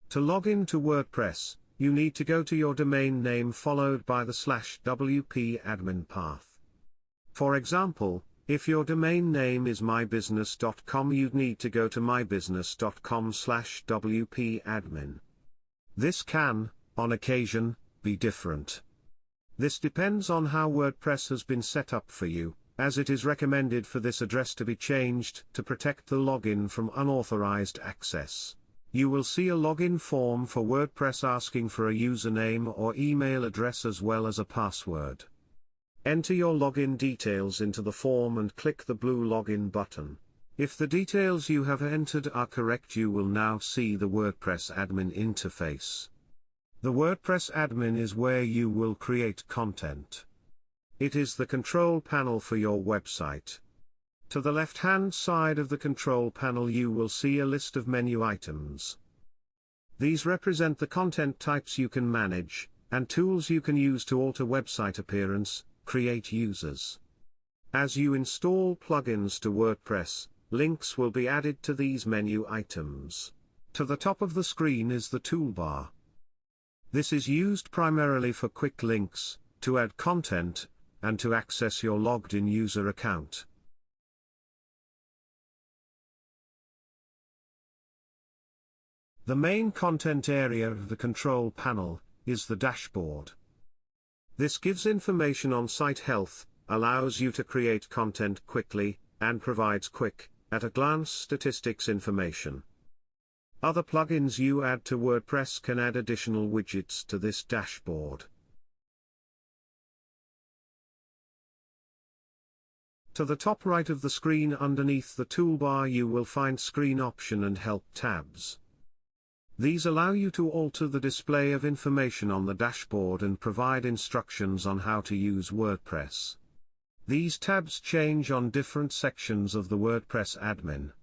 To log in to WordPress, you need to go to your domain name followed by the /wp admin path. For example, if your domain name is mybusiness.com, you'd need to go to mybusiness.com/wp admin. This can, on occasion, be different. This depends on how WordPress has been set up for you, as it is recommended for this address to be changed to protect the login from unauthorized access. You will see a login form for WordPress asking for a username or email address as well as a password. Enter your login details into the form and click the blue login button. If the details you have entered are correct, you will now see the WordPress admin interface. The WordPress admin is where you will create content. It is the control panel for your website. To the left-hand side of the control panel you will see a list of menu items. These represent the content types you can manage, and tools you can use to alter website appearance, create users. As you install plugins to WordPress, links will be added to these menu items. To the top of the screen is the toolbar. This is used primarily for quick links, to add content, and to access your logged-in user account. The main content area of the control panel is the dashboard. This gives information on site health, allows you to create content quickly, and provides quick, at-a-glance statistics information. Other plugins you add to WordPress can add additional widgets to this dashboard. To the top right of the screen underneath the toolbar you will find Screen Option and Help tabs. These allow you to alter the display of information on the dashboard and provide instructions on how to use WordPress. These tabs change on different sections of the WordPress admin.